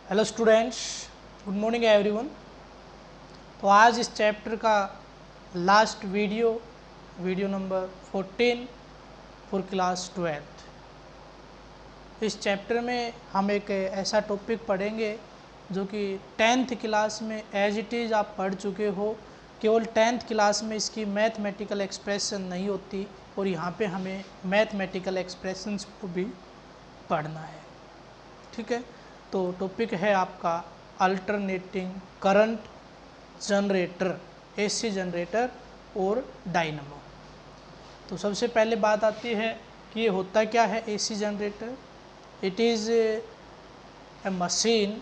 Hello students, good morning everyone. तो आज इस चैप्टर का last video number 14 for class 12। इस चैप्टर में हम एक ऐसा टॉपिक पढ़ेंगे जो कि 10th क्लास में एज इट इज़ आप पढ़ चुके हो। केवल 10th क्लास में इसकी मैथमेटिकल एक्सप्रेशन नहीं होती और यहाँ पे हमें मैथमेटिकल एक्सप्रेशंस को भी पढ़ना है। ठीक है, तो टॉपिक है आपका alternating current generator, AC generator और डायनमो। तो सबसे पहले बात आती है कि ये होता क्या है AC generator. It is a machine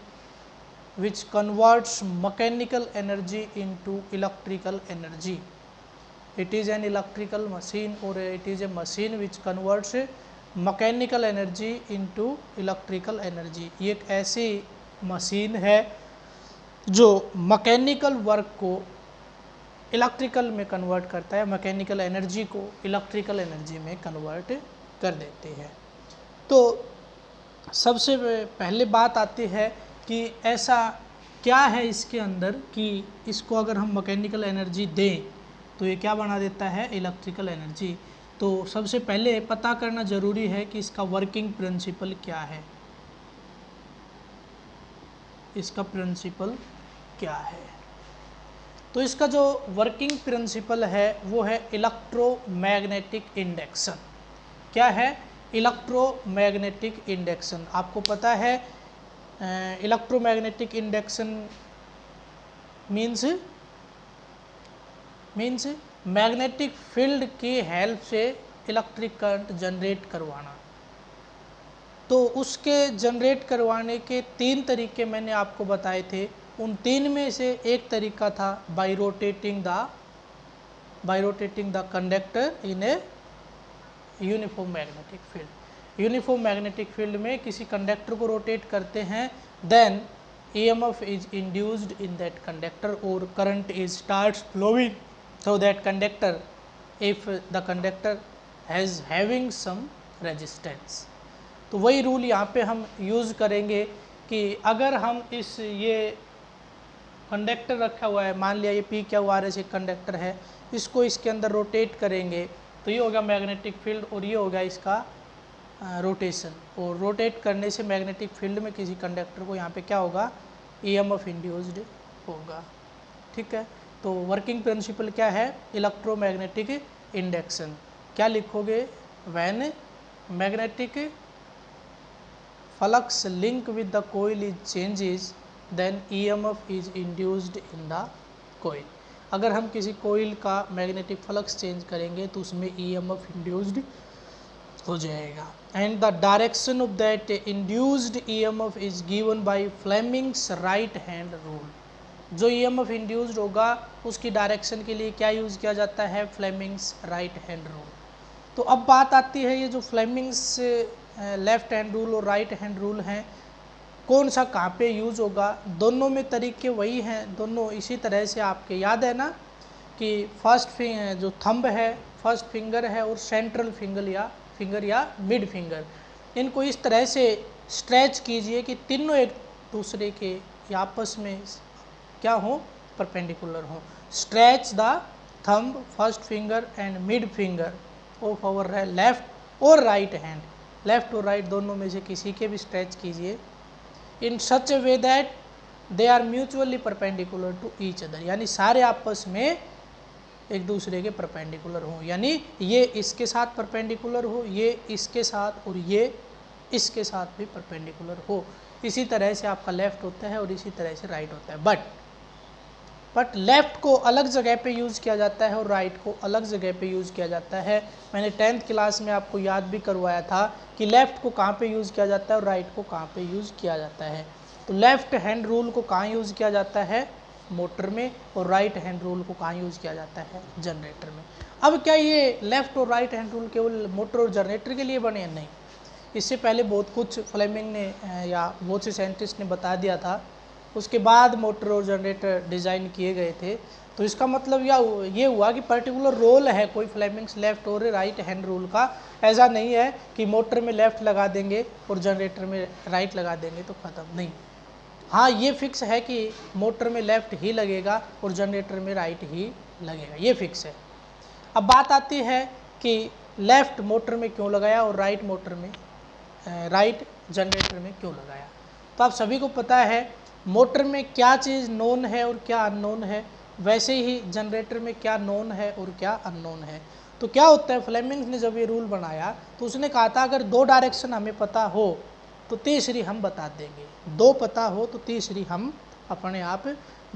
which converts mechanical energy into electrical energy. It is an electrical machine और it is a machine which converts mechanical energy into electrical energy. ये एक ऐसी मशीन है जो मैकेनिकल वर्क को electrical में convert करता है, मैकेनिकल एनर्जी को इलेक्ट्रिकल एनर्जी में कन्वर्ट कर देती है। तो सबसे पहले बात आती है कि ऐसा क्या है इसके अंदर कि इसको अगर हम मैकेनिकल एनर्जी दें तो ये क्या बना देता है, इलेक्ट्रिकल एनर्जी। तो सबसे पहले पता करना ज़रूरी है कि इसका वर्किंग प्रिंसिपल क्या है, इसका प्रिंसिपल क्या है। तो इसका जो वर्किंग प्रिंसिपल है वो है इलेक्ट्रोमैग्नेटिक इंडक्शन। क्या है, इलेक्ट्रोमैग्नेटिक इंडक्शन। आपको पता है electromagnetic induction means magnetic field की हेल्प से इलेक्ट्रिक करंट जनरेट करवाना। तो उसके जनरेट करवाने के 3 तरीके मैंने आपको बताए थे। उन 3 में से एक तरीका था by rotating the conductor in a uniform magnetic field. Uniform magnetic field में किसी कंडक्टर को रोटेट करते हैं, then EMF is induced in that conductor और current is starts flowing through that conductor if the conductor has having some resistance. तो वही rule यहाँ पे हम यूज़ करेंगे कि अगर हम ये कंडक्टर रखा हुआ है, मान लिया ये P क्या हुआ एक कंडक्टर है, इसको इसके अंदर रोटेट करेंगे तो ये होगा मैग्नेटिक फील्ड और ये होगा इसका रोटेशन। और रोटेट करने से मैग्नेटिक फील्ड में किसी कंडक्टर को यहाँ पे क्या होगा, EMF इंड्यूस्ड होगा। ठीक है, तो वर्किंग प्रिंसिपल क्या है, इलेक्ट्रोमैग्नेटिक इंडक्शन। क्या लिखोगे, when magnetic flux link with the coil is changes then EMF is induced in the coil. अगर हम किसी कोइल का मैग्नेटिक फ्लक्स चेंज करेंगे तो उसमें EMF इंड्यूस्ड हो जाएगा। And the direction of that induced EMF is given by Fleming's right hand rule. जो EMF इंड्यूस्ड होगा उसकी डायरेक्शन के लिए क्या यूज़ किया जाता है, फ्लेमिंग्स राइट हैंड रूल। तो अब बात आती है ये जो फ्लेमिंग्स लेफ्ट हैंड रूल और राइट हैंड रूल हैं, कौन सा कहाँ पे यूज़ होगा। दोनों में तरीके वही हैं, दोनों इसी तरह से आपके याद है ना कि फर्स्ट जो थंब है, फर्स्ट फिंगर है और सेंट्रल फिंगर या मिड फिंगर, इनको इस तरह से स्ट्रेच कीजिए कि तीनों एक दूसरे के आपस में क्या हो, परपेंडिकुलर हो। Stretch the thumb, first finger and mid finger of our left और राइट हैंड। लेफ्ट और राइट दोनों में से किसी के भी स्ट्रेच कीजिए in such a way that they are mutually perpendicular to each other, यानी सारे आपस में एक दूसरे के परपेंडिकुलर हो, यानी ये इसके साथ परपेंडिकुलर हो, ये इसके साथ और ये इसके साथ भी परपेंडिकुलर हो। इसी तरह से आपका लेफ्ट होता है और इसी तरह से राइट होता है। बट लेफ़्ट को अलग जगह पे यूज़ किया जाता है और राइट को अलग जगह पे यूज़ किया जाता है। मैंने 10th क्लास में आपको याद भी करवाया था कि लेफ़्ट को कहाँ पे यूज़ किया जाता है और राइट को कहाँ पे यूज़ किया जाता है। तो लेफ़्ट हैंड रूल को कहाँ यूज़ किया जाता है, मोटर में, और राइट हैंड रूल को कहाँ यूज़ किया जाता है, जनरेटर में। अब क्या ये लेफ़्ट और राइट हैंड रूल केवल मोटर और जनरेटर के लिए बने? नहीं, इससे पहले बहुत कुछ फ्लेमिंग ने या बहुत से साइंटिस्ट ने बता दिया था, उसके बाद मोटर और जनरेटर डिज़ाइन किए गए थे। तो इसका मतलब ये हुआ कि पर्टिकुलर रोल है कोई फ्लेमिंग्स लेफ़्ट और राइट हैंड रूल का। ऐसा नहीं है कि मोटर में लेफ़्ट लगा देंगे और जनरेटर में राइट लगा देंगे तो ख़त्म, नहीं। हाँ ये फिक्स है कि मोटर में लेफ़्ट ही लगेगा और जनरेटर में राइट ही लगेगा, ये फिक्स है। अब बात आती है कि लेफ़्ट मोटर में क्यों लगाया और राइट मोटर में राइट जनरेटर में क्यों लगाया। तो आप सभी को पता है मोटर में क्या चीज़ नोन है और क्या अननोन है, वैसे ही जनरेटर में क्या नोन है और क्या अननोन है। तो क्या होता है, फ्लेमिंग्स ने जब ये रूल बनाया तो उसने कहा था अगर दो डायरेक्शन हमें पता हो तो तीसरी हम बता देंगे, दो पता हो तो तीसरी हम अपने आप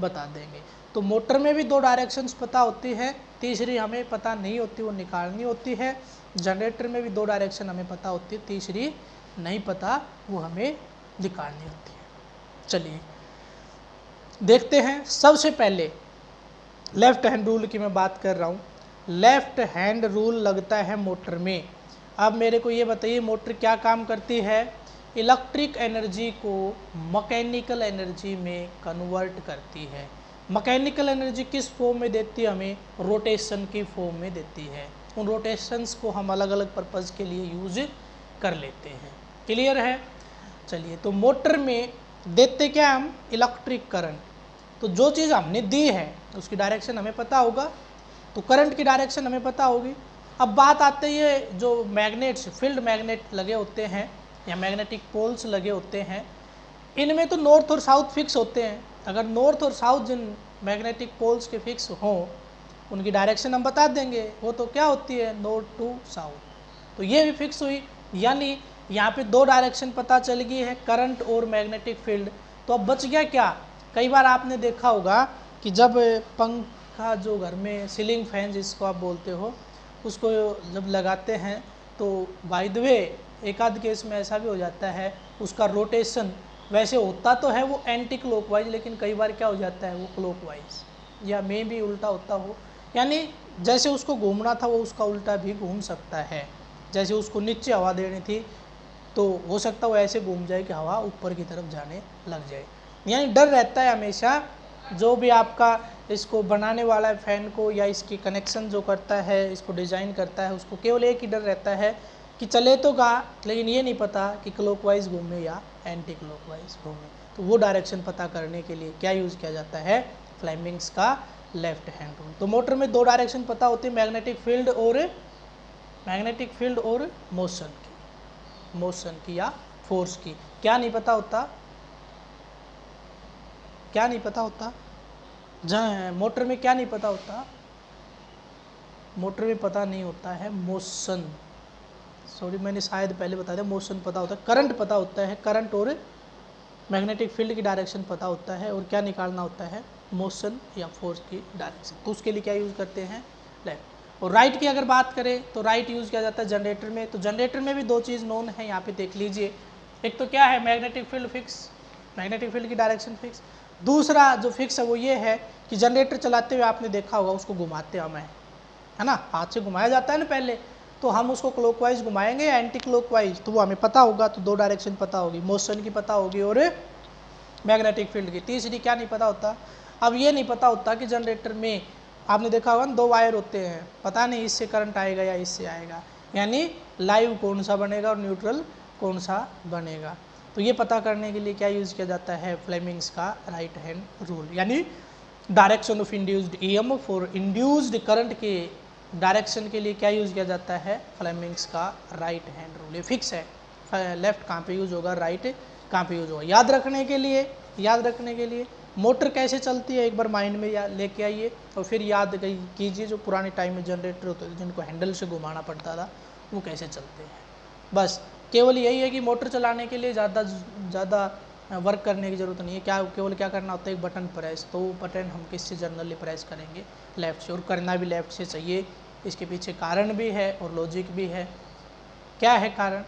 बता देंगे। तो मोटर में भी दो डायरेक्शंस पता होती है, तीसरी हमें पता नहीं होती, वो निकालनी होती है। जनरेटर में भी दो डायरेक्शन हमें पता होती है, तीसरी नहीं पता, वो हमें निकालनी होती है। चलिए देखते हैं। सबसे पहले लेफ्ट हैंड रूल की मैं बात कर रहा हूँ। लेफ्ट हैंड रूल लगता है मोटर में। अब मेरे को ये बताइए मोटर क्या काम करती है, इलेक्ट्रिक एनर्जी को मैकेनिकल एनर्जी में कन्वर्ट करती है। मैकेनिकल एनर्जी किस फॉर्म में देती है, हमें रोटेशन की फॉर्म में देती है। उन रोटेशंस को हम अलग अलग पर्पज़ के लिए यूज कर लेते हैं। क्लियर है। चलिए तो मोटर में देते क्या हम, इलेक्ट्रिक करंट। तो जो चीज़ हमने दी है उसकी डायरेक्शन हमें पता होगा, तो करंट की डायरेक्शन हमें पता होगी। अब बात आती है जो मैग्नेट्स, फील्ड मैग्नेट लगे होते हैं या मैग्नेटिक पोल्स लगे होते हैं, इनमें तो नॉर्थ और साउथ फिक्स होते हैं। अगर नॉर्थ और साउथ जिन मैग्नेटिक पोल्स के फिक्स हों उनकी डायरेक्शन हम बता देंगे, वो तो क्या होती है, नॉर्थ टू साउथ। तो ये भी फिक्स हुई, यानी यहाँ पे दो डायरेक्शन पता चल गई है, करंट और मैग्नेटिक फील्ड। तो अब बच गया क्या, कई बार आपने देखा होगा कि जब पंखा, जो घर में सीलिंग फैन जिसको आप बोलते हो, उसको जब लगाते हैं तो बाय द वे एक आध केस में ऐसा भी हो जाता है उसका रोटेशन वैसे होता तो है वो एंटी क्लॉकवाइज, लेकिन कई बार क्या हो जाता है वो क्लॉकवाइज या मे भी उल्टा होता हो, यानी जैसे उसको घूमना था वो उसका उल्टा भी घूम सकता है। जैसे उसको नीचे हवा देनी थी तो हो सकता है वो ऐसे घूम जाए कि हवा ऊपर की तरफ जाने लग जाए। यानी डर रहता है हमेशा, जो भी आपका इसको बनाने वाला है फैन को या इसकी कनेक्शन जो करता है, इसको डिज़ाइन करता है, उसको केवल एक ही डर रहता है कि चले तो गा, लेकिन ये नहीं पता कि क्लॉकवाइज घूमे या एंटी क्लॉकवाइज घूमे। तो वो डायरेक्शन पता करने के लिए क्या यूज़ किया जाता है, फ्लेमिंग्स का लेफ्ट हैंड रूल। तो मोटर में दो डायरेक्शन पता होती है, मैग्नेटिक फील्ड और मोशन की या फोर्स की। क्या नहीं पता होता, क्या नहीं पता होता, मोटर में क्या नहीं पता होता, मोटर में पता नहीं होता है मोशन। सॉरी मैंने शायद पहले बता दिया, मोशन पता होता है, करंट पता होता है, करंट और मैग्नेटिक फील्ड की डायरेक्शन पता होता है, और क्या निकालना होता है, मोशन या फोर्स की डायरेक्शन। तो उसके लिए क्या यूज़ करते हैं, लेफ्ट। और राइट की अगर बात करें तो राइट यूज़ किया जाता है जनरेटर में। तो जनरेटर में भी दो चीज़ नोन है, यहाँ पे देख लीजिए। एक तो क्या है, magnetic field fix, magnetic field की डायरेक्शन फिक्स। दूसरा जो फिक्स है वो ये है कि जनरेटर चलाते हुए आपने देखा होगा उसको घुमाते हमें, है ना, हाथ से घुमाया जाता है ना पहले, तो हम उसको क्लॉकवाइज घुमाएंगे या एंटी क्लॉकवाइज, तो वो हमें पता होगा। तो दो डायरेक्शन पता होगी, मोशन की पता होगी और मैग्नेटिक फील्ड की। तीसरी क्या नहीं पता होता, अब ये नहीं पता होता कि जनरेटर में आपने देखा होगा दो वायर होते हैं, पता नहीं इससे करंट आएगा या इससे आएगा, यानी लाइव कौन सा बनेगा और न्यूट्रल कौन सा बनेगा। तो ये पता करने के लिए क्या यूज़ किया जाता है, फ्लेमिंग्स का राइट हैंड रूल, यानी डायरेक्शन ऑफ इंड्यूस्ड ईएमएफ और इंड्यूस्ड करंट के डायरेक्शन के लिए क्या यूज़ किया जाता है, फ्लेमिंग्स का राइट हैंड रूल। ये फिक्स है, लेफ्ट कहाँ पे यूज़ होगा, राइट कहाँ पे यूज़ होगा। याद रखने के लिए मोटर कैसे चलती है एक बार माइंड में लेके आइए, और फिर याद कीजिए जो पुराने टाइम में जनरेटर होते थे जिनको हैंडल से घुमाना पड़ता था वो कैसे चलते हैं। बस केवल यही है कि मोटर चलाने के लिए ज़्यादा वर्क करने की ज़रूरत नहीं है। केवल क्या करना होता है, एक बटन प्रेस, तो वो बटन हम किससे जनरली प्रेस करेंगे, लेफ़्ट से, और करना भी लेफ़्ट से चाहिए। इसके पीछे कारण भी है और लॉजिक भी है। क्या है कारण,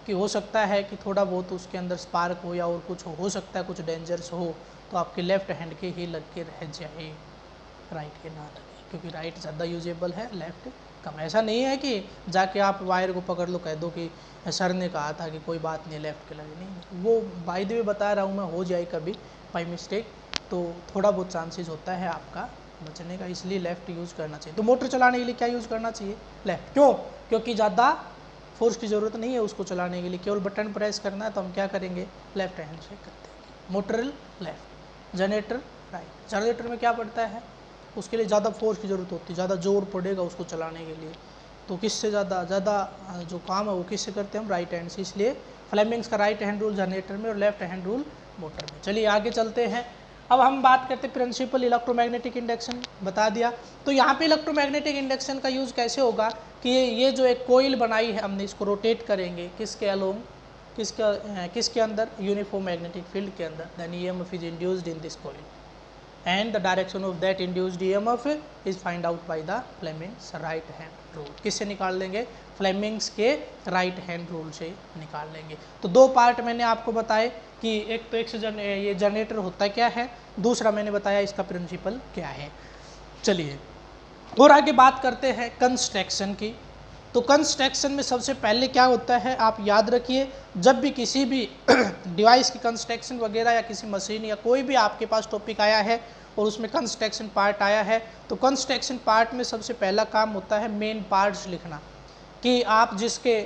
कि हो सकता है कि थोड़ा बहुत उसके अंदर स्पार्क हो या और कुछ हो सकता है कुछ डेंजरस हो, तो आपके लेफ़्ट हैंड के ही लग के रह जाए, राइट के ना लगे, क्योंकि राइट ज़्यादा यूजेबल है, लेफ़्ट कम। ऐसा नहीं है कि जाके आप वायर को पकड़ लो, कह दो कि सर ने कहा था कि कोई बात नहीं लेफ़्ट के लगे, नहीं, वो बाय द वे बता रहा हूँ मैं, हो जाए कभी बाई मिस्टेक तो थोड़ा बहुत चांसेस होता है आपका बचने का, इसलिए लेफ़्ट यूज़ करना चाहिए। तो मोटर चलाने के लिए क्या यूज़ करना चाहिए, लेफ़्ट। क्यों, क्योंकि ज़्यादा फोर्स की ज़रूरत नहीं है उसको चलाने के लिए, केवल बटन प्रेस करना है, तो हम क्या करेंगे, लेफ़्ट हैंड से करते हैं। Motor left, generator right. Generator में क्या पड़ता है, उसके लिए ज़्यादा फोर्स की ज़रूरत होती है, ज़्यादा जोर पड़ेगा उसको चलाने के लिए, तो किससे ज़्यादा जो काम है वो किससे करते हैं हम, राइट हैंड से। इसलिए फ्लेमिंग्स का राइट हैंड रूल जनरेटर में और लेफ्ट हैंड रूल मोटर में। चलिए आगे चलते हैं। अब हम बात करते हैं प्रिंसिपल इलेक्ट्रोमैग्नेटिक इंडक्शन, बता दिया। तो यहाँ पे इलेक्ट्रोमैग्नेटिक इंडक्शन का यूज़ कैसे होगा कि ये जो एक कोयल बनाई है हमने, इसको रोटेट करेंगे किसके अलोंग, किसके अंदर, यूनिफॉर्म मैग्नेटिक फील्ड के अंदर। Then EMF is induced in this coil and the direction of that induced EMF is find out by the Fleming's right hand rule। किससे निकाल लेंगे, फ्लेमिंग्स के राइट हैंड रूल से निकाल लेंगे। तो दो पार्ट मैंने आपको बताए कि एक तो ये जनरेटर होता क्या है, दूसरा मैंने बताया इसका प्रिंसिपल क्या है। चलिए और आगे बात करते हैं कंस्ट्रक्शन की। तो कंस्ट्रक्शन में सबसे पहले क्या होता है, आप याद रखिए, जब भी किसी भी डिवाइस की कंस्ट्रक्शन वगैरह या किसी मशीन या कोई भी आपके पास टॉपिक आया है और उसमें कंस्ट्रक्शन पार्ट आया है, तो कंस्ट्रक्शन पार्ट में सबसे पहला काम होता है मेन पार्ट्स लिखना, कि आप जिसके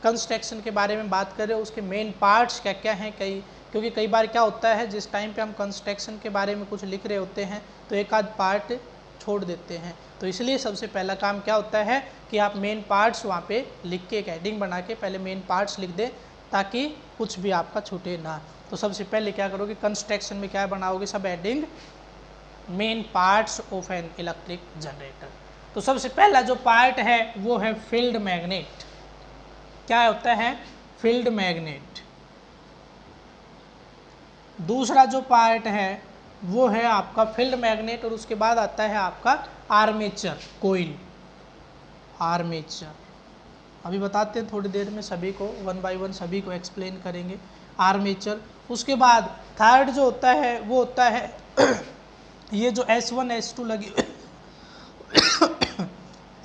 कंस्ट्रक्शन के बारे में बात कर रहे हो उसके मेन पार्ट्स क्या क्या हैं। क्योंकि कई बार क्या होता है, जिस टाइम पे हम कंस्ट्रक्शन के बारे में कुछ लिख रहे होते हैं तो एक आध पार्ट छोड़ देते हैं, तो इसलिए सबसे पहला काम क्या होता है कि आप मेन पार्ट्स वहाँ पे लिख के एक हेडिंग बना के पहले मेन पार्ट्स लिख दें ताकि कुछ भी आपका छूटे ना। तो सबसे पहले क्या करोगे, कंस्ट्रक्शन में क्या बनाओगे, सब heading main parts of an electric generator. तो सबसे पहला जो पार्ट है वो है फील्ड मैग्नेट। क्या होता है, फील्ड मैग्नेट। दूसरा जो पार्ट है वो है आपका फील्ड मैग्नेट, और उसके बाद आता है आपका आर्मेचर कोइल। आर्मेचर अभी बताते हैं थोड़ी देर में, सभी को वन बाय वन सभी को एक्सप्लेन करेंगे। आर्मेचर, उसके बाद थर्ड जो होता है वो होता है ये जो S1 S2 लगी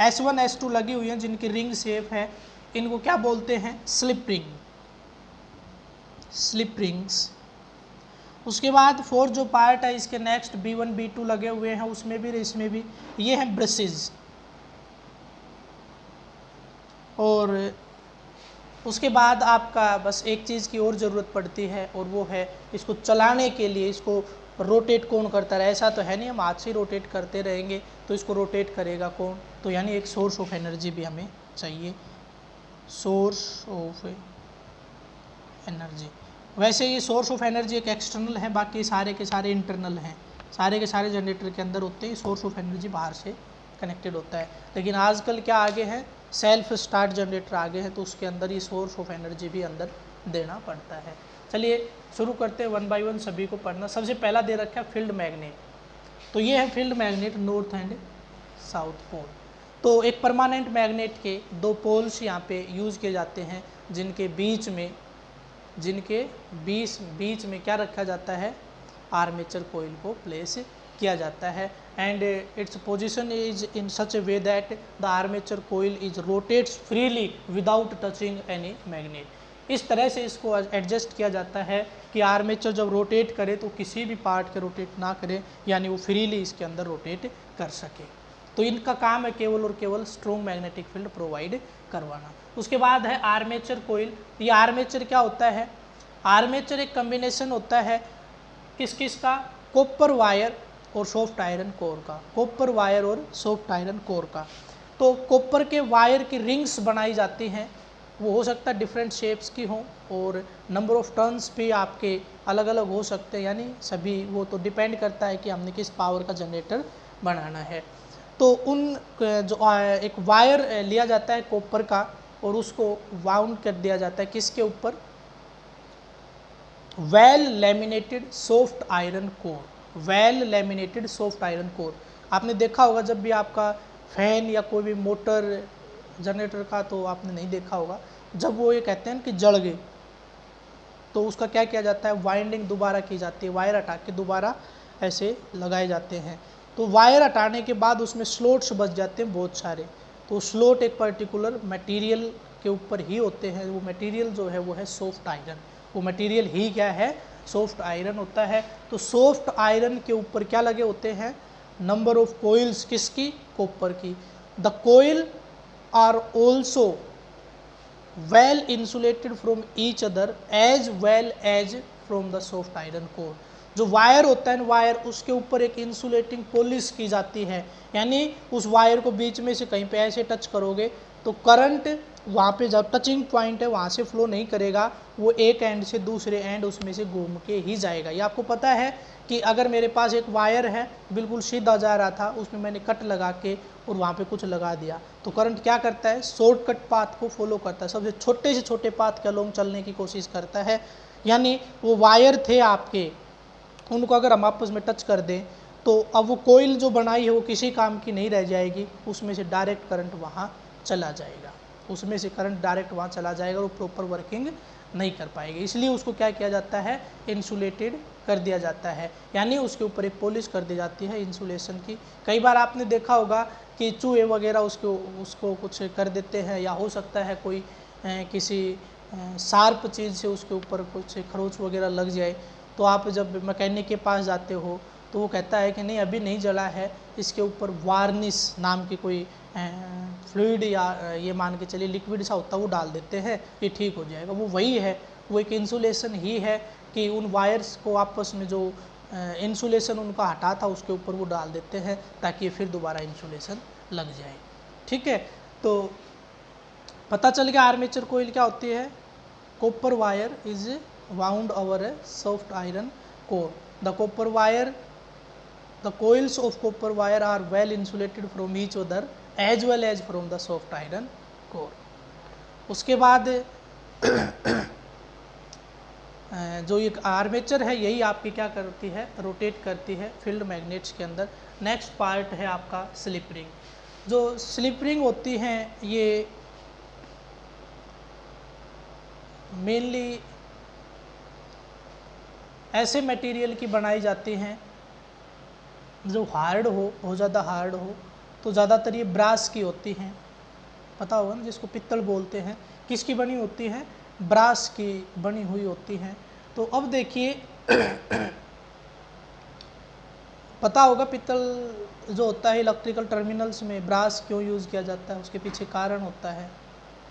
S1 S2 लगी हुई है जिनकी रिंग शेप है, इनको क्या बोलते हैं, स्लिप रिंग, स्लिप रिंग्स। उसके बाद फोर्थ जो पार्ट है इसके नेक्स्ट B1 B2 लगे हुए हैं, उसमें भी इसमें भी ये हैं ब्रशेज। और उसके बाद आपका बस एक चीज़ की और ज़रूरत पड़ती है और वो है इसको चलाने के लिए, इसको रोटेट कौन करता रहे, ऐसा तो है नहीं हम हाथ से रोटेट करते रहेंगे, तो इसको रोटेट करेगा कौन, तो यानी एक सोर्स ऑफ एनर्जी भी हमें चाहिए, सोर्स ऑफ एनर्जी। वैसे ये सोर्स ऑफ एनर्जी एक एक्सटर्नल है, बाकी सारे के सारे इंटरनल हैं, सारे के सारे जनरेटर के अंदर होते हैं, सोर्स ऑफ एनर्जी बाहर से कनेक्टेड होता है। लेकिन आजकल क्या आगे है, सेल्फ स्टार्ट जनरेटर आगे है, तो उसके अंदर ये सोर्स ऑफ एनर्जी भी अंदर देना पड़ता है। चलिए शुरू करते हैं वन बाय वन सभी को पढ़ना। सबसे पहला दे रखा है फील्ड मैग्नेट। तो ये है field magnet, north and south pole. तो एक परमानेंट मैग्नेट के दो पोल्स यहाँ पे यूज़ किए जाते हैं, जिनके बीच में क्या रखा जाता है, आर्मेचर कोइल को प्लेस किया जाता है। And its position is in such a way that the armature coil is rotates freely without touching any magnet. इस तरह से इसको एडजस्ट किया जाता है कि आर्मेचर जब रोटेट करे तो किसी भी पार्ट के रोटेट ना करे, यानी वो फ्रीली इसके अंदर रोटेट कर सके। तो इनका काम है केवल और केवल स्ट्रॉन्ग मैग्नेटिक फील्ड प्रोवाइड करवाना। उसके बाद है आर्मेचर कोइल। ये आर्मेचर क्या होता है, आर्मेचर एक कम्बिनेशन होता है किस का, कॉपर वायर और सॉफ्ट आयरन कोर का, कॉपर वायर और सॉफ्ट आयरन कोर का। तो कॉपर के वायर की रिंग्स बनाई जाती हैं, वो हो सकता है डिफरेंट शेप्स की हों, और नंबर ऑफ टर्न्स भी आपके अलग अलग हो सकते हैं, यानी सभी वो तो डिपेंड करता है कि हमने किस पावर का जनरेटर बनाना है। तो उन जो एक वायर लिया जाता है कॉपर का और उसको वाउंड कर दिया जाता है किसके ऊपर, well laminated soft iron core, well laminated soft iron core. आपने देखा होगा जब भी आपका फैन या कोई भी मोटर जनरेटर का, तो आपने नहीं देखा होगा, जब वो ये कहते हैं कि जल गए तो उसका क्या किया जाता है, वाइंडिंग दोबारा की जाती है, वायर हटा के दोबारा ऐसे लगाए जाते हैं। तो वायर हटाने के बाद उसमें स्लॉट्स बच जाते हैं बहुत सारे, तो स्लॉट एक पर्टिकुलर मटेरियल के ऊपर ही होते हैं, वो मटेरियल जो है वो है सॉफ्ट आयरन, वो मटेरियल ही क्या है, सॉफ्ट आयरन होता है। तो सॉफ्ट आयरन के ऊपर क्या लगे होते हैं, नंबर ऑफ कोइल्स किसकी, कॉपर की। The coil are also well insulated from each other as well as from the soft iron core. जो वायर होता है ना, वायर उसके ऊपर एक इंसुलेटिंग पॉलिश की जाती है, यानी उस वायर को बीच में से कहीं पे ऐसे टच करोगे तो करंट वहाँ पे जब टचिंग पॉइंट है वहाँ से फ्लो नहीं करेगा, वो एक एंड से दूसरे एंड उसमें से घूम के ही जाएगा। ये आपको पता है कि अगर मेरे पास एक वायर है बिल्कुल सीधा जा रहा था, उसमें मैंने कट लगा के और वहाँ पे कुछ लगा दिया, तो करंट क्या करता है, शॉर्टकट पाथ को फॉलो करता है, सबसे छोटे से छोटे पाथ के अलोंग चलने की कोशिश करता है। यानी वो वायर थे आपके, उनको अगर हम आपस में टच कर दें तो अब वो कोयल जो बनाई है वो किसी काम की नहीं रह जाएगी, उसमें से डायरेक्ट करंट वहाँ चला जाएगा, उसमें से करंट डायरेक्ट वहाँ चला जाएगा, वो प्रॉपर वर्किंग नहीं कर पाएगी। इसलिए उसको क्या किया जाता है, इंसुलेटेड कर दिया जाता है, यानी उसके ऊपर एक पॉलिश कर दी जाती है इंसुलेशन की। कई बार आपने देखा होगा कि चूहे वगैरह उसको कुछ कर देते हैं, या हो सकता है कोई किसी शार्प चीज़ से उसके ऊपर कुछ खरोच वगैरह लग जाए, तो आप जब मैकेनिक के पास जाते हो तो वो कहता है कि नहीं अभी नहीं जला है, इसके ऊपर वार्निश नाम की कोई फ्लूइड या ये मान के चलिए लिक्विड सा होता है वो डाल देते हैं, ये ठीक हो जाएगा। वो वही है, वो एक इंसुलेशन ही है कि उन वायर्स को आपस में जो इंसुलेशन उनका हटा था उसके ऊपर वो डाल देते हैं ताकि फिर दोबारा इंसुलेशन लग जाए। ठीक है, तो पता चल गया आर्मेचर कोयल क्या होती है। Copper wire is wound over a soft iron core. The coils of copper wire are well insulated from each other as well as from the soft iron core. उसके बाद जो एक आर्मेचर है यही आपकी क्या करती है, रोटेट करती है फील्ड मैग्नेट्स के अंदर। नेक्स्ट पार्ट है आपका स्लिप रिंग। जो स्लिप रिंग होती हैं ये मेनली ऐसे मटेरियल की बनाई जाती हैं जो हार्ड हो, बहुत ज़्यादा हार्ड हो, तो ज़्यादातर ये ब्रास की होती हैं, पता होगा ना, जिसको पित्तल बोलते हैं। किसकी बनी होती है, ब्रास की बनी हुई होती हैं। तो अब देखिए पता होगा पित्तल जो होता है इलेक्ट्रिकल टर्मिनल्स में ब्रास क्यों यूज़ किया जाता है, उसके पीछे कारण होता है।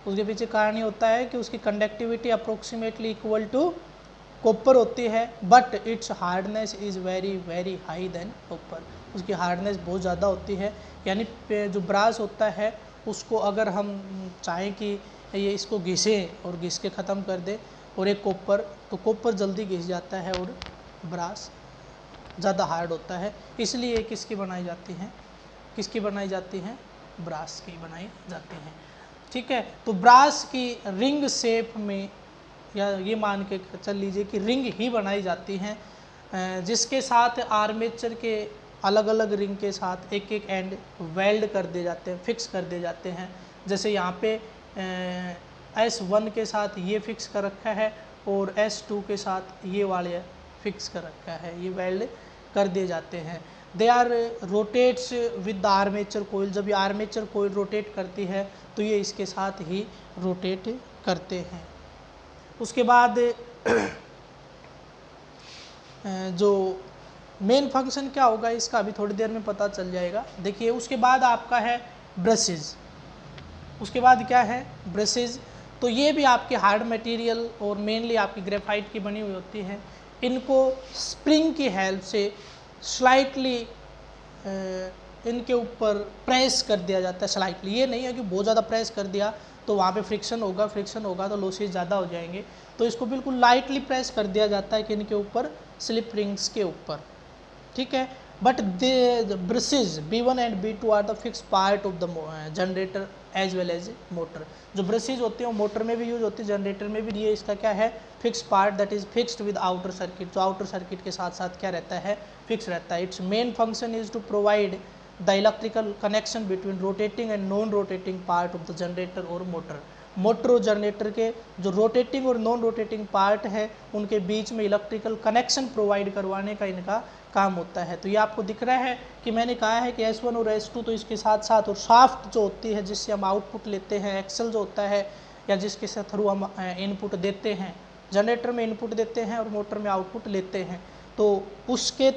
उसके पीछे कारण ये होता है कि उसकी conductivity approximately equal to copper होती है, but its hardness is very very high than copper. उसकी हार्डनेस बहुत ज़्यादा होती है, यानी जो ब्रास होता है उसको अगर हम चाहें कि ये इसको घिसें और घिस के ख़त्म कर दें और एक कॉपर, तो कॉपर जल्दी घिस जाता है और ब्रास ज़्यादा हार्ड होता है। इसलिए किसकी बनाई जाती हैं, किसकी बनाई जाती हैं, ब्रास की बनाई जाती हैं। ठीक है, तो ब्रास की रिंग शेप में या ये मान के चल लीजिए कि रिंग ही बनाई जाती हैं, जिसके साथ आर्मेचर के अलग अलग रिंग के साथ एक एक एंड वेल्ड कर दिए जाते हैं, फिक्स कर दिए जाते हैं। जैसे यहाँ पे S1 के साथ ये फिक्स कर रखा है और S2 के साथ ये वाले फिक्स कर रखा है, ये वेल्ड कर दिए जाते हैं। They are rotates with the armature coil. जब ये आर्मेचर कोयल रोटेट करती है तो ये इसके साथ ही रोटेट करते हैं। उसके बाद जो मेन फंक्शन क्या होगा इसका अभी थोड़ी देर में पता चल जाएगा। देखिए उसके बाद आपका है ब्रशेज। उसके बाद क्या है, ब्रशेज। तो ये भी आपके हार्ड मटेरियल और मेनली आपकी ग्रेफाइट की बनी हुई होती हैं। इनको स्प्रिंग की हेल्प से स्लाइटली इनके ऊपर प्रेस कर दिया जाता है। स्लाइटली, ये नहीं है कि बहुत ज़्यादा प्रेस कर दिया तो वहाँ पे फ्रिक्शन होगा तो लॉसेज ज़्यादा हो जाएंगे। तो इसको बिल्कुल लाइटली प्रेस कर दिया जाता है कि इनके ऊपर, स्लिप रिंग्स के ऊपर। ठीक है, but the brushes B1 and B2 are the fix part of the generator as well as motor. जो ब्रशेज होते हैं वो मोटर में भी यूज होती है, जनरेटर में भी। ये इसका क्या है, fix part that is fixed with outer circuit. जो आउटर सर्किट के साथ साथ क्या रहता है, फिक्स रहता है। Its main function is to provide the electrical connection between rotating and non rotating part of the generator और मोटर। मोटर और जनरेटर के जो रोटेटिंग और नॉन रोटेटिंग पार्ट है उनके बीच में इलेक्ट्रिकल कनेक्शन प्रोवाइड करवाने का इनका काम होता है। तो ये आपको दिख रहा है कि मैंने कहा है कि S1 और S2 तो इसके साथ साथ, और शाफ्ट जो होती है जिससे हम आउटपुट लेते हैं, एक्सल जो होता है या जिसके थ्रू हम इनपुट देते हैं, जनरेटर में इनपुट देते हैं और मोटर में आउटपुट लेते हैं, तो उसके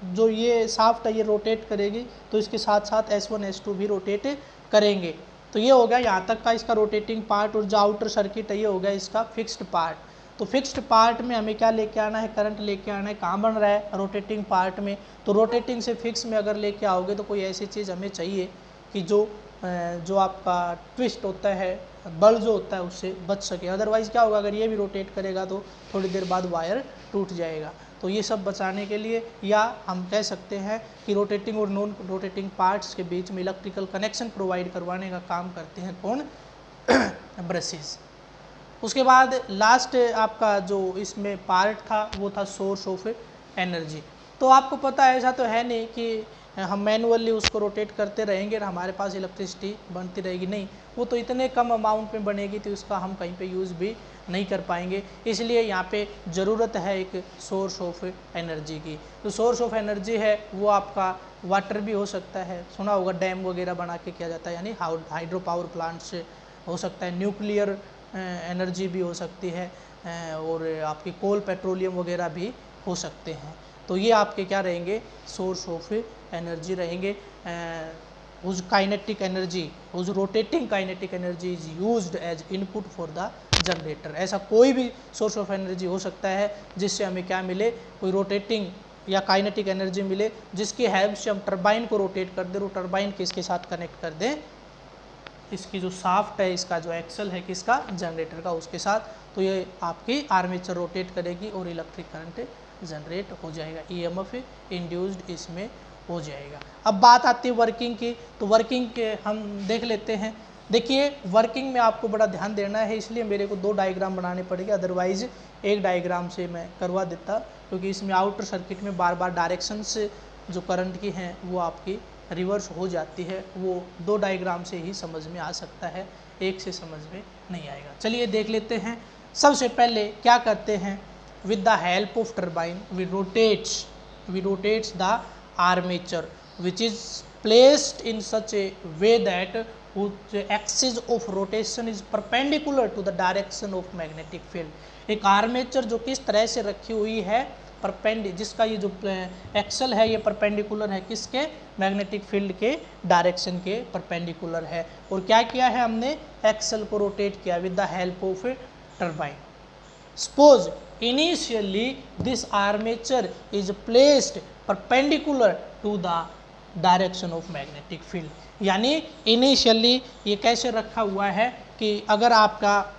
जो ये शाफ्ट है ये रोटेट करेगी, तो इसके साथ साथ S1 S2 भी रोटेट करेंगे। तो ये हो गया यहाँ तक का इसका रोटेटिंग पार्ट, और जो आउटर सर्किट है ये हो गया इसका फिक्स्ड पार्ट। तो फिक्स्ड पार्ट में हमें क्या लेके आना है, करंट लेके आना है। कहाँ बन रहा है, रोटेटिंग पार्ट में। तो रोटेटिंग से फिक्स में अगर लेके आओगे तो कोई ऐसी चीज़ हमें चाहिए कि जो आपका ट्विस्ट होता है, बल जो होता है उससे बच सके। अदरवाइज़ क्या होगा, अगर ये भी रोटेट करेगा तो थोड़ी देर बाद वायर टूट जाएगा। तो ये सब बचाने के लिए, या हम कह सकते हैं कि रोटेटिंग और नॉन रोटेटिंग पार्ट्स के बीच में इलेक्ट्रिकल कनेक्शन प्रोवाइड करवाने का काम करते हैं कौन, ब्रशेस। उसके बाद लास्ट आपका जो इसमें पार्ट था वो था सोर्स ऑफ एनर्जी। तो आपको पता है, ऐसा तो है नहीं कि हम मैनुअली उसको रोटेट करते रहेंगे और हमारे पास इलेक्ट्रिसिटी बनती रहेगी, नहीं। वो तो इतने कम अमाउंट में बनेगी तो उसका हम कहीं पे यूज़ भी नहीं कर पाएंगे। इसलिए यहाँ पे ज़रूरत है एक सोर्स ऑफ एनर्जी की। तो सोर्स ऑफ एनर्जी है वो आपका वाटर भी हो सकता है, सुना होगा डैम वगैरह बना के किया जाता है, यानी हाइड्रो पावर प्लांट से हो सकता है, न्यूक्लियर एनर्जी भी हो सकती है, और आपकी कोल पेट्रोलियम वगैरह भी हो सकते हैं। तो ये आपके क्या रहेंगे, सोर्स ऑफ एनर्जी रहेंगे। उस काइनेटिक एनर्जी, उस rotating kinetic energy is used as input for the generator. ऐसा कोई भी सोर्स ऑफ एनर्जी हो सकता है जिससे हमें क्या मिले, कोई रोटेटिंग या काइनेटिक एनर्जी मिले, जिसकी हेल्प से हम टरबाइन को रोटेट कर दें, और टरबाइन किसके साथ कनेक्ट कर दें, इसकी जो शाफ्ट है, इसका जो एक्सल है किसका, जनरेटर का, उसके साथ। तो ये आपकी आर्मेचर रोटेट करेगी और इलेक्ट्रिक करंट जनरेट हो जाएगा, ईएमएफ इंड्यूस्ड इसमें हो जाएगा। अब बात आती है वर्किंग की, तो वर्किंग के हम देख लेते हैं। देखिए वर्किंग में आपको बड़ा ध्यान देना है, इसलिए मेरे को 2 डायग्राम बनाने पड़ेंगे, अदरवाइज एक डायग्राम से मैं करवा देता, क्योंकि इसमें आउटर सर्किट में बार बार डायरेक्शन से जो करंट की हैं वो आपकी रिवर्स हो जाती है। वो 2 डायग्राम से ही समझ में आ सकता है, एक से समझ में नहीं आएगा। चलिए देख लेते हैं। सबसे पहले क्या करते हैं, with the help of turbine we rotates the armature which is placed in such a way that whose axis of rotation is perpendicular to the direction of magnetic field। एक आर्मेचर जो किस तरह से रखी हुई है, जिसका ये जो एक्सल है ये परपेंडिकुलर है किसके, मैग्नेटिक फील्ड के डायरेक्शन के परपेंडिकुलर है। और क्या किया है हमने, एक्सल को रोटेट किया with the help of turbine. Suppose initially this armature is placed perpendicular to the direction of magnetic field। यानी इनिशियली ये कैसे रखा हुआ है कि अगर आपका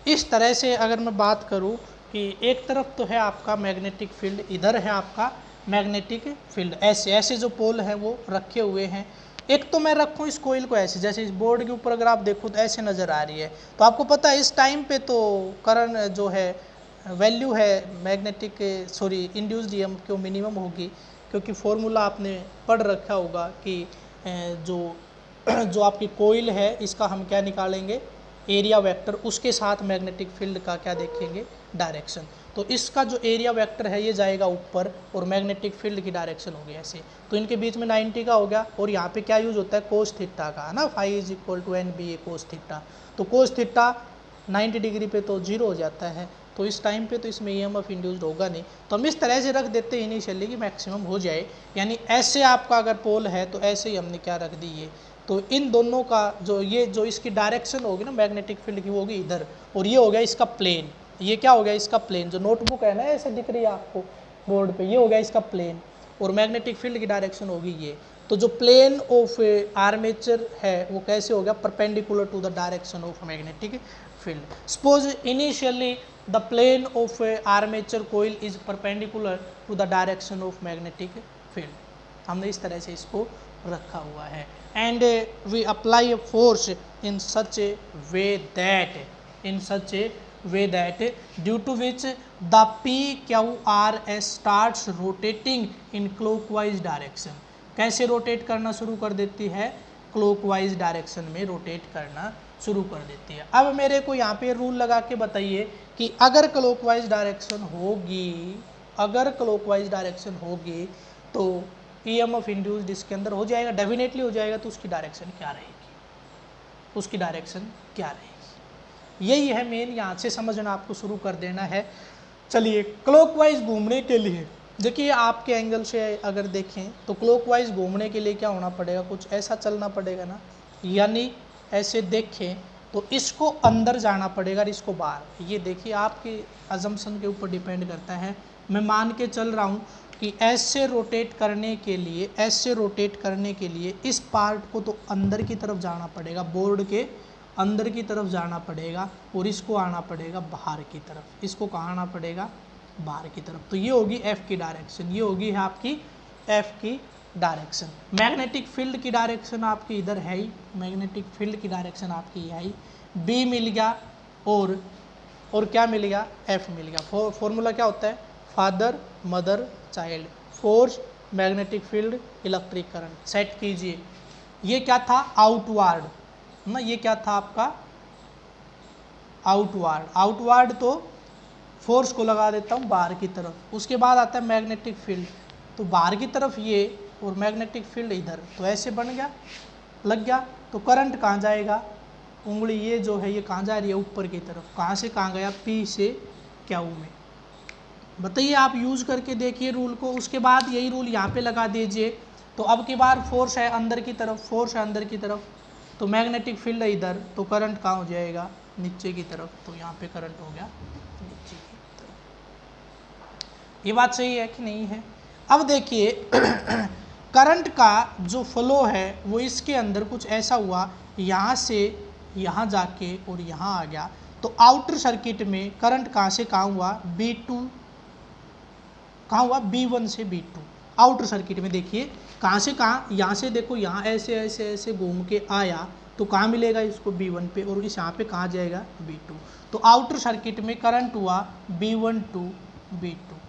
इस तरह से अगर मैं बात करूं कि एक तरफ तो है आपका मैग्नेटिक फील्ड, इधर है आपका मैग्नेटिक फील्ड, ऐसे ऐसे जो पोल हैं वो रखे हुए हैं। एक तो मैं रखूं इस कोइल को ऐसे, जैसे इस बोर्ड के ऊपर अगर आप देखो तो ऐसे नज़र आ रही है, तो आपको पता है इस टाइम पे तो करंट जो है वैल्यू है मैग्नेटिक इंड्यूस्ड ईएमएफ की मिनिमम होगी, क्योंकि फॉर्मूला आपने पढ़ रखा होगा कि जो आपकी कोइल है इसका हम क्या निकालेंगे, एरिया वेक्टर, उसके साथ मैग्नेटिक फील्ड का क्या देखेंगे, डायरेक्शन। तो इसका जो एरिया वेक्टर है ये जाएगा ऊपर और मैग्नेटिक फील्ड की डायरेक्शन होगी ऐसे, तो इनके बीच में 90 का हो गया। और यहाँ पे क्या यूज होता है, कोस थीटा का, है ना, phi is equal to NBA cos theta. तो कोस थीटा 90 डिग्री पे तो 0 हो जाता है, तो इस टाइम पे तो इसमें ईएमएफ इंड्यूस्ड होगा नहीं। तो हम इस तरह से रख देते हैं इनिशियली कि मैक्सिमम हो जाए, यानी ऐसे आपका अगर पोल है तो ऐसे ही हमने क्या रख दी ये। तो इन दोनों का जो इसकी डायरेक्शन होगी ना मैग्नेटिक फील्ड की, वो होगी इधर, और ये हो गया इसका प्लेन। ये क्या हो गया इसका प्लेन, जो नोटबुक है ना ऐसे दिख रही है आपको बोर्ड पे, ये हो गया इसका प्लेन, और मैग्नेटिक फील्ड की डायरेक्शन होगी ये। तो जो प्लेन ऑफ आर्मेचर है वो कैसे हो गया, perpendicular to the direction of magnetic field. Suppose initially the plane of armature coil is perpendicular to the direction of magnetic field. हमने इस तरह से इसको रखा हुआ है। And we apply a force in such a way that due to which the PQRS starts rotating in clockwise direction। कैसे rotate करना शुरू कर देती है, क्लॉकवाइज डायरेक्शन में रोटेट करना शुरू कर देती है। अब मेरे को यहाँ पे रूल लगा के बताइए कि अगर क्लॉकवाइज डायरेक्शन होगी तो ईएमएफ इंड्यूस्ड इसके अंदर हो जाएगा, डेफिनेटली हो जाएगा। तो उसकी डायरेक्शन क्या रहेगी, यही है मेन, यहाँ से समझना आपको शुरू कर देना है। चलिए क्लॉकवाइज घूमने के लिए देखिए आपके एंगल से अगर देखें तो क्लॉकवाइज घूमने के लिए क्या होना पड़ेगा, कुछ ऐसा चलना पड़ेगा ना, यानी ऐसे देखें तो इसको अंदर जाना पड़ेगा और इसको बाहर। ये देखिए आपके अजम्पशन के ऊपर डिपेंड करता है। मैं मान के चल रहा हूँ कि ऐसे रोटेट करने के लिए, ऐसे रोटेट करने के लिए इस पार्ट को तो अंदर की तरफ जाना पड़ेगा, बोर्ड के अंदर की तरफ जाना पड़ेगा, और इसको आना पड़ेगा बाहर की तरफ। इसको कहाँ आना पड़ेगा, बाहर की तरफ। तो ये होगी एफ की डायरेक्शन, ये होगी है आपकी एफ की डायरेक्शन। मैग्नेटिक फील्ड की डायरेक्शन आपकी इधर है ही, मैग्नेटिक फील्ड की डायरेक्शन आपकी है ही। बी मिल गया और क्या मिल गया, एफ मिल गया। फॉर्मूला क्या होता है, father mother child, force magnetic field electric current. Set कीजिए, ये क्या था आउटवार्ड ना, ये क्या था आपका आउटवार्ड। आउटवार्ड तो फोर्स को लगा देता हूँ बाहर की तरफ। उसके बाद आता है मैग्नेटिक फील्ड, तो बाहर की तरफ ये और मैग्नेटिक फील्ड इधर, तो ऐसे बन गया, लग गया। तो करंट कहाँ जाएगा, उंगली ये जो है ये कहाँ जा रही है, ऊपर की तरफ। कहाँ से कहाँ गया, पी से क्यू में। बताइए, आप यूज़ करके देखिए रूल को। उसके बाद यही रूल यहाँ पे लगा दीजिए। तो अब की बार फोर्स है अंदर की तरफ, फोर्स है अंदर की तरफ, तो मैग्नेटिक फील्ड है इधर, तो करंट कहाँ हो जाएगा, नीचे की तरफ। तो यहाँ पे करंट हो गया नीचे की तरफ। ये बात सही है कि नहीं है। अब देखिए करंट का जो फ्लो है वो इसके अंदर कुछ ऐसा हुआ, यहाँ से यहाँ जाके और यहाँ आ गया। तो आउटर सर्किट में करंट कहाँ से कहाँ हुआ, B2 कहाँ हुआ, B1 से B2। आउटर सर्किट में देखिए कहाँ से कहाँ, यहाँ से देखो, यहाँ ऐसे ऐसे ऐसे घूम के आया, तो कहाँ मिलेगा इसको, B1 पे, और इस यहाँ पे कहाँ जाएगा, B2। तो आउटर सर्किट में करंट हुआ B1 to B2।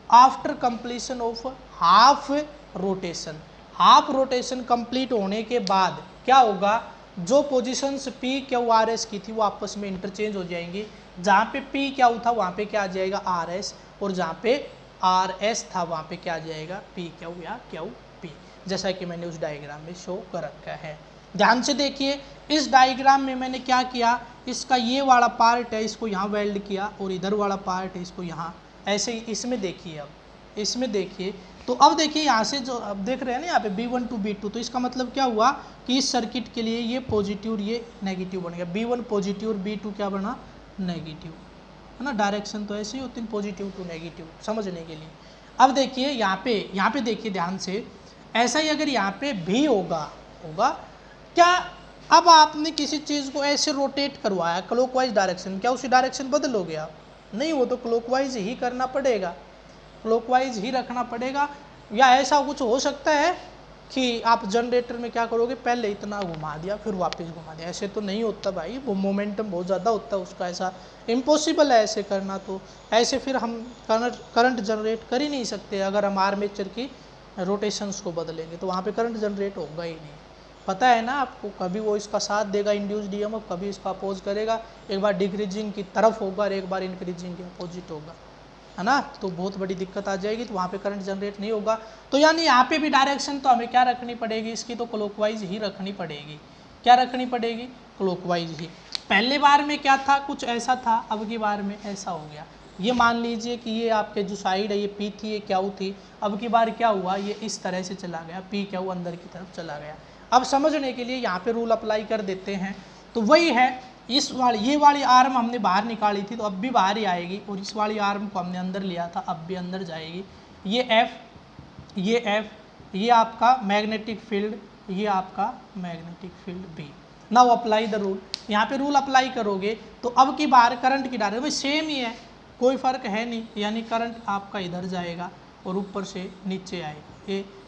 After completion of half rotation, half rotation complete होने के बाद क्या होगा, जो positions P Q R S की थी वो आपस में इंटरचेंज हो जाएंगी। जहाँ पे P Q था वहाँ पे क्या आ जाएगा RS, और जहाँ पे RS था वहाँ पे क्या आ जाएगा PQ या QP, जैसा कि मैंने उस डायग्राम में शो कर रखा है। ध्यान से देखिए, इस डायग्राम में मैंने क्या किया, इसका ये वाला पार्ट है इसको यहाँ वेल्ड किया, और इधर वाला पार्ट है इसको यहाँ, ऐसे ही इसमें देखिए। अब इसमें देखिए, तो अब देखिए यहाँ से जो अब देख रहे हैं ना यहाँ पे B1 टू B2, तो इसका मतलब क्या हुआ कि इस सर्किट के लिए ये पॉजिटिव और ये नेगेटिव बन गया। B1 पॉजिटिव और B2 क्या बना, नेगेटिव, है ना। डायरेक्शन तो ऐसे ही होती है, पॉजिटिव टू नेगेटिव, समझने के लिए। अब देखिए यहाँ पे देखिए ध्यान से, ऐसा ही अगर यहाँ पे भी होगा क्या, अब आपने किसी चीज़ को ऐसे रोटेट करवाया क्लॉकवाइज डायरेक्शन, क्या उसी डायरेक्शन बदलोगे आप, नहीं, वो तो क्लॉकवाइज ही करना पड़ेगा, क्लॉकवाइज ही रखना पड़ेगा। या ऐसा कुछ हो सकता है कि आप जनरेटर में क्या करोगे, पहले इतना घुमा दिया फिर वापस घुमा दिया, ऐसे तो नहीं होता भाई, वो मोमेंटम बहुत ज़्यादा होता है उसका, ऐसा इम्पॉसिबल है ऐसे करना। तो ऐसे फिर हम करंट जनरेट कर ही नहीं सकते। अगर हम आर्मेचर की रोटेशंस को बदलेंगे तो वहाँ पे करंट जनरेट होगा ही नहीं। पता है ना आपको, कभी वो इसका साथ देगा इंड्यूस्ड ईएमएफ, कभी इसका अपोज करेगा, एक बार डिक्रीजिंग की तरफ होगा और एक बार इंक्रीजिंग के अपोजिट होगा, है ना। तो बहुत बड़ी दिक्कत आ जाएगी, तो वहाँ पे करंट जनरेट नहीं होगा। तो यानी यहाँ पे भी डायरेक्शन तो हमें क्या रखनी पड़ेगी, इसकी तो क्लॉकवाइज ही रखनी पड़ेगी। क्या रखनी पड़ेगी, क्लॉकवाइज ही। पहले बार में क्या था, कुछ ऐसा था, अब की बार में ऐसा हो गया। ये मान लीजिए कि ये आपके जो साइड है ये P थी, ये Q थी, अब की बार क्या हुआ, ये इस तरह से चला गया, P Q अंदर की तरफ चला गया। अब समझने के लिए यहाँ पे रूल अप्लाई कर देते हैं। तो वही है, ये वाली आर्म हमने बाहर निकाली थी तो अब भी बाहर ही आएगी, और इस वाली आर्म को हमने अंदर लिया था, अब भी अंदर जाएगी। ये F, ये आपका मैग्नेटिक फील्ड, ये आपका magnetic field B। Now apply the rule, यहाँ पे रूल अप्लाई करोगे तो अब की बार करंट की डायरेक्शन सेम ही है, कोई फ़र्क है नहीं, यानी करंट आपका इधर जाएगा और ऊपर से नीचे आएगा।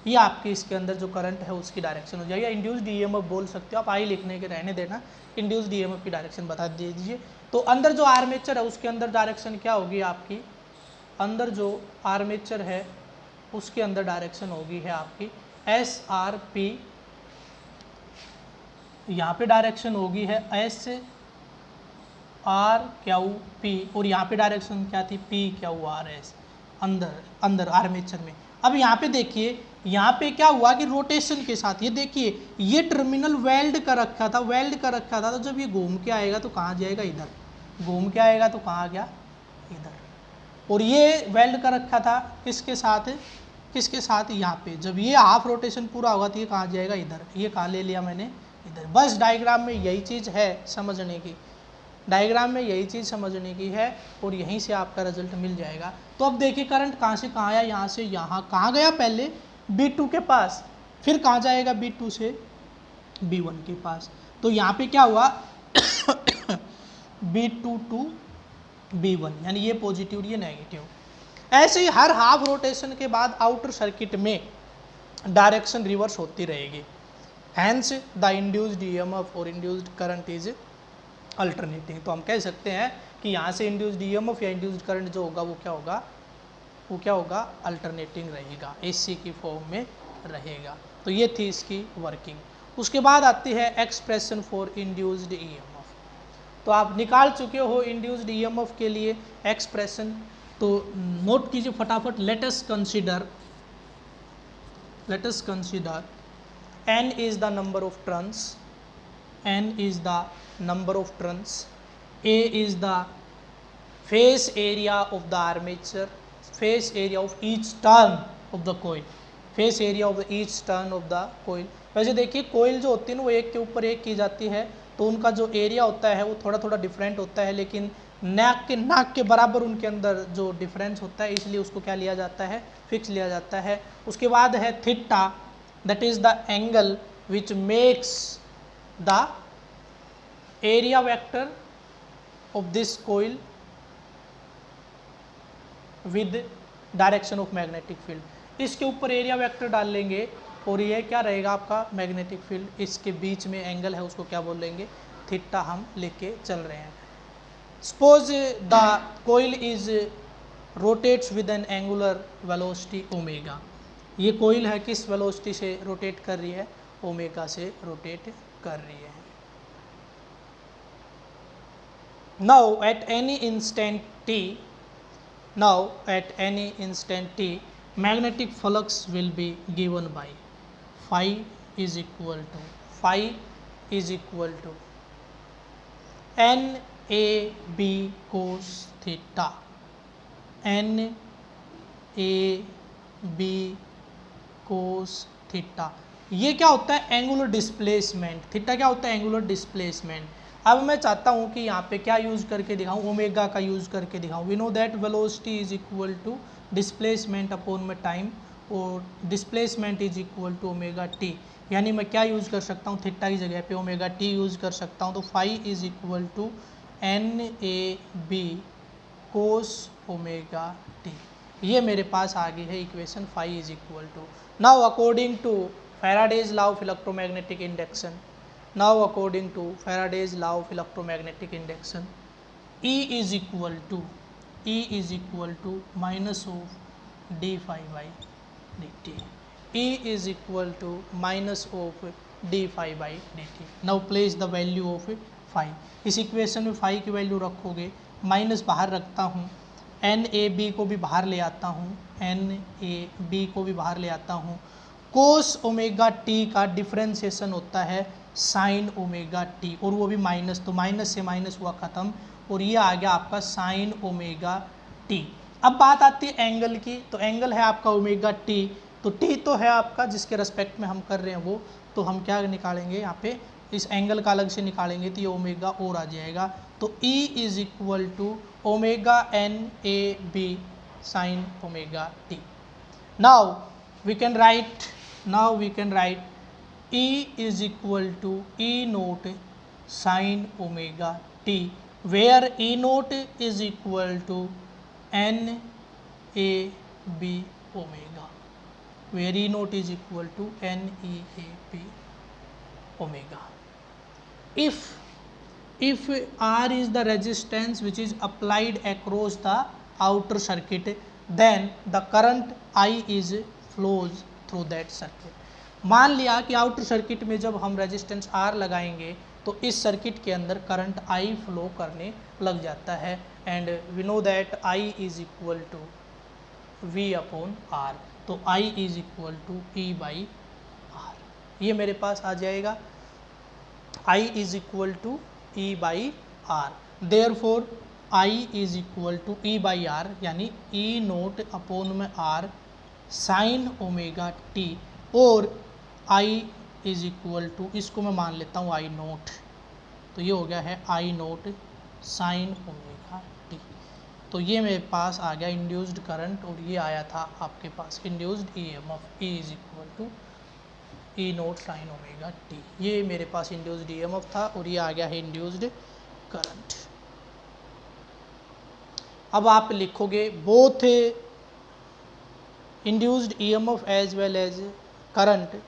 ये आपके इसके अंदर जो करंट है उसकी डायरेक्शन हो जाएगी। इंड्यूस्ड ईएमएफ बोल सकते हो आप, आई लिखने के रहने देना, इंड्यूस्ड ईएमएफ की डायरेक्शन बता दीजिए। तो अंदर जो आर्मेचर है उसके अंदर डायरेक्शन क्या होगी आपकी, अंदर जो आर्मेचर है उसके अंदर डायरेक्शन होगी है आपकी SRP, यहाँ पे डायरेक्शन होगी है SRQP, और यहाँ पे डायरेक्शन क्या थी, PQRS, अंदर आर्मेचर में। अब यहाँ पे देखिए, यहाँ पे क्या हुआ कि रोटेशन के साथ ये देखिए, ये टर्मिनल वेल्ड कर रखा था, तो जब ये घूम के आएगा तो कहाँ जाएगा, इधर, घूम के आएगा तो कहाँ गया, इधर, और ये वेल्ड कर रखा था किसके साथ, किसके साथ, यहाँ पे। जब ये हाफ रोटेशन पूरा होगा तो ये कहाँ जाएगा, इधर। ये कहाँ ले लिया मैंने, इधर। बस डायग्राम में यही चीज़ है समझने की, डायग्राम में यही चीज़ समझने की है और यहीं से आपका रिजल्ट मिल जाएगा। तो अब देखिए करंट कहाँ से कहाँ आया, यहाँ से यहाँ कहाँ गया, पहले B2 के पास, फिर कहाँ जाएगा B2 से B1 के पास। तो यहाँ पे क्या हुआ B2 टू B1, यानी ये पॉजिटिव ये नेगेटिव। ऐसे ही हर हाफ रोटेशन के बाद आउटर सर्किट में डायरेक्शन रिवर्स होती रहेगी। हैंस द इंड्यूस्ड ईएमएफ और इंड्यूस्ड करंट इज अल्टरनेटिंग। तो हम कह सकते हैं कि यहाँ से इंड्यूस्ड ईएमएफ या इंड्यूस्ड करंट जो होगा वो क्या होगा, अल्टरनेटिंग रहेगा, एसी की फॉर्म में रहेगा। तो ये थी इसकी वर्किंग। उसके बाद आती है एक्सप्रेशन फॉर इंड्यूस्ड ईएमएफ। तो आप निकाल चुके हो इंड्यूस्ड ईएमएफ के लिए एक्सप्रेशन, तो नोट कीजिए फटाफट। Let us consider n is the number of turns, n is the number of turns, a is the face area of the armature, face area of each turn of the coil, face area of each turn of the coil। वैसे देखिए कोयल जो होती है ना वो एक के ऊपर एक की जाती है, तो उनका जो एरिया होता है वो थोड़ा थोड़ा डिफरेंट होता है, लेकिन नाक के बराबर उनके अंदर जो डिफरेंस होता है, इसलिए उसको क्या लिया जाता है, फिक्स लिया जाता है। उसके बाद है theta, that is the angle which makes the area vector of this coil with direction of magnetic field. इसके ऊपर एरिया वेक्टर डाल लेंगे और ये क्या रहेगा आपका मैग्नेटिक फील्ड। इसके बीच में एंगल है उसको क्या बोल लेंगे, थीटा हम लेके चल रहे हैं। Suppose the coil is rotates with an angular velocity omega. ये कोइल है किस वेलोसिटी से रोटेट कर रही है, ओमेगा से रोटेट कर रही है। Now at any instant t magnetic flux will be given by phi is equal to NAB cos theta, NAB cos theta। ये क्या होता है, एंगुलर डिस्प्लेसमेंट। थीटा क्या होता है, एंगुलर डिस्प्लेसमेंट। अब मैं चाहता हूँ कि यहाँ पे क्या यूज़ करके दिखाऊँ, ओमेगा का यूज़ करके दिखाऊँ। We know that velocity is equal to displacement upon में टाइम, और displacement is equal to omega T. यानी मैं क्या यूज़ कर सकता हूँ, थीटा की जगह पे ओमेगा टी यूज़ कर सकता हूँ। तो phi is equal to NAB cos omega T. ये मेरे पास आ गई है equation, phi is equal to. Now according to Faraday's law of electromagnetic induction, E is equal to minus of d phi by dt, E is equal to minus of d phi by dt। Now place the value of phi। इस equation में phi की value रखोगे, minus बाहर रखता हूँ, NAB को भी बाहर ले आता हूँ, NAB को भी बाहर ले आता हूँ। कोस ओमेगा टी का डिफ्रेंसिएशन होता है साइन ओमेगा टी, और वो भी माइनस, तो माइनस से माइनस हुआ ख़त्म, और ये आ गया आपका साइन ओमेगा टी। अब बात आती है एंगल की, तो एंगल है आपका ओमेगा टी, तो टी तो है आपका जिसके रेस्पेक्ट में हम कर रहे हैं वो, तो हम क्या निकालेंगे यहाँ पे, इस एंगल का अलग से निकालेंगे तो ये ओमेगा और आ जाएगा। तो E is equal to omega NAB sine omega t. Now we can write E is equal to E naught sin omega t, where E naught is equal to NAB omega, where E naught is equal to NAB omega। If R is the resistance which is applied across the outer circuit, then the current I is flows through that circuit। मान लिया कि outer circuit में जब हम resistance R लगाएंगे तो इस circuit के अंदर करंट I फ्लो करने लग जाता है, and we know that I is equal to V upon R। तो I is equal to E by R, ये मेरे पास आ जाएगा, I is equal to E by R। Therefore I is equal to E by R, यानी E naught upon में R sine omega t, और I is equal to, इसको मैं मान लेता हूँ आई नोट, तो ये हो गया है आई नोट साइन ओमेगा टी। तो ये मेरे पास आ गया इंड्यूस्ड करंट, और ये आया था आपके पास induced EMF, E is equal to E nought sine omega T. ये मेरे पास इंड्यूस्ड ईएमएफ था और ये आ गया है इंड्यूस्ड करंट। अब आप लिखोगे both induced EMF as well as current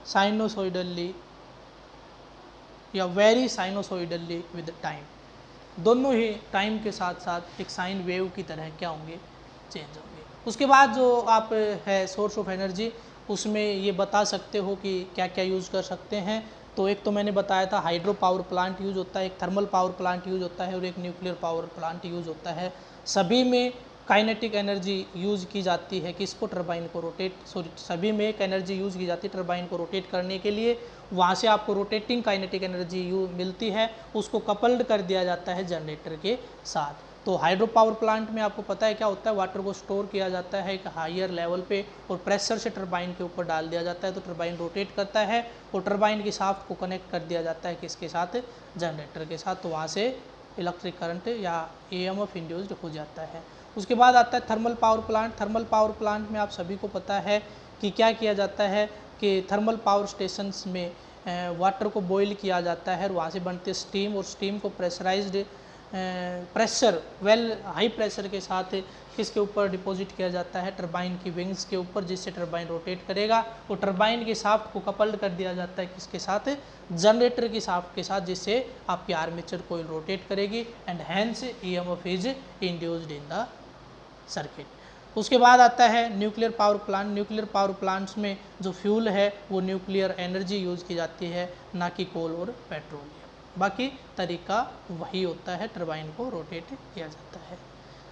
sinusoidally या वेरी साइनोसॉइडली विद टाइम, दोनों ही टाइम के साथ साथ एक साइन वेव की तरह क्या होंगे, चेंज होंगे। उसके बाद जो आप है सोर्स ऑफ एनर्जी, उसमें ये बता सकते हो कि क्या क्या यूज़ कर सकते हैं। तो एक तो मैंने बताया था हाइड्रो पावर प्लांट यूज़ होता है, एक थर्मल पावर प्लांट यूज़ होता है और एक न्यूक्लियर पावर प्लांट यूज़ होता है। सभी में काइनेटिक एनर्जी यूज़ की जाती है, किसको, टरबाइन को रोटेट, सभी में एक एनर्जी यूज़ की जाती है टरबाइन को रोटेट करने के लिए। वहाँ से आपको रोटेटिंग काइनेटिक एनर्जी मिलती है, उसको कपल्ड कर दिया जाता है जनरेटर के साथ। तो हाइड्रो पावर प्लांट में आपको पता है क्या होता है, वाटर को स्टोर किया जाता है एक हायर लेवल पे और प्रेशर से टरबाइन के ऊपर डाल दिया जाता है, तो टरबाइन रोटेट करता है और टरबाइन की शाफ्ट को कनेक्ट कर दिया जाता है किसके साथ, जनरेटर के साथ। तो वहाँ से इलेक्ट्रिक करंट या ईएमएफ इंड्यूस्ड हो जाता है। उसके बाद आता है thermal power plant. Thermal power plant में आप सभी को पता है कि क्या किया जाता है कि थर्मल पावर स्टेशंस में वाटर को बॉईल किया जाता है और वहाँ से बनते स्टीम, और स्टीम को प्रेशराइज्ड प्रेशर हाई प्रेशर के साथ किसके ऊपर डिपॉजिट किया जाता है, टरबाइन की विंग्स के ऊपर, जिससे टरबाइन रोटेट करेगा। और टरबाइन की शाफ्ट को कपल्ड कर दिया जाता है किसके साथ, जनरेटर की शाफ्ट के साथ, जिससे आपकी आर्मेचर कोइल रोटेट करेगी and hence EMF is induced in the circuit. उसके बाद आता है nuclear power plant. Nuclear power plants में जो फ्यूल है वो न्यूक्लियर एनर्जी यूज़ की जाती है, ना कि कोल और पेट्रोलियम। बाकी तरीका वही होता है, टरबाइन को रोटेट किया जाता है।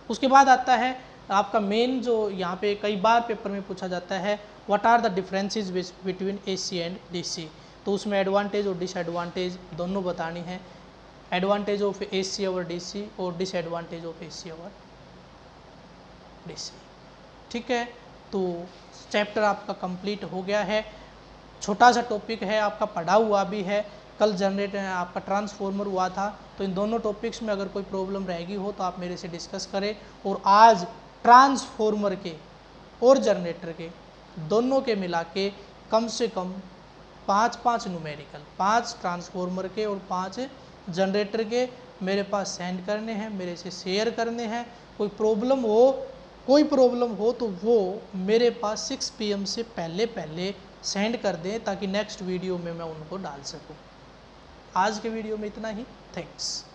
उसके बाद आता है आपका मेन जो यहाँ पे कई बार पेपर में पूछा जाता है, what are the differences between AC and DC. तो उसमें एडवांटेज और डिसएडवांटेज दोनों बतानी है, advantage of AC over DC और disadvantage of AC over DC. ठीक है, तो चैप्टर आपका कंप्लीट हो गया है। छोटा सा टॉपिक है, आपका पढ़ा हुआ भी है। कल जनरेटर आपका ट्रांसफॉर्मर हुआ था, तो इन दोनों टॉपिक्स में अगर कोई प्रॉब्लम रहेगी हो तो आप मेरे से डिस्कस करें। और आज ट्रांसफॉर्मर के और जनरेटर के दोनों के मिला के कम से कम 5 न्यूमेरिकल, 5 ट्रांसफॉर्मर के और 5 जनरेटर के मेरे पास सेंड करने हैं, मेरे से शेयर करने हैं। कोई प्रॉब्लम हो तो वो मेरे पास 6 PM से पहले सेंड कर दें, ताकि नेक्स्ट वीडियो में मैं उनको डाल सकूं। आज के वीडियो में इतना ही। थैंक्स।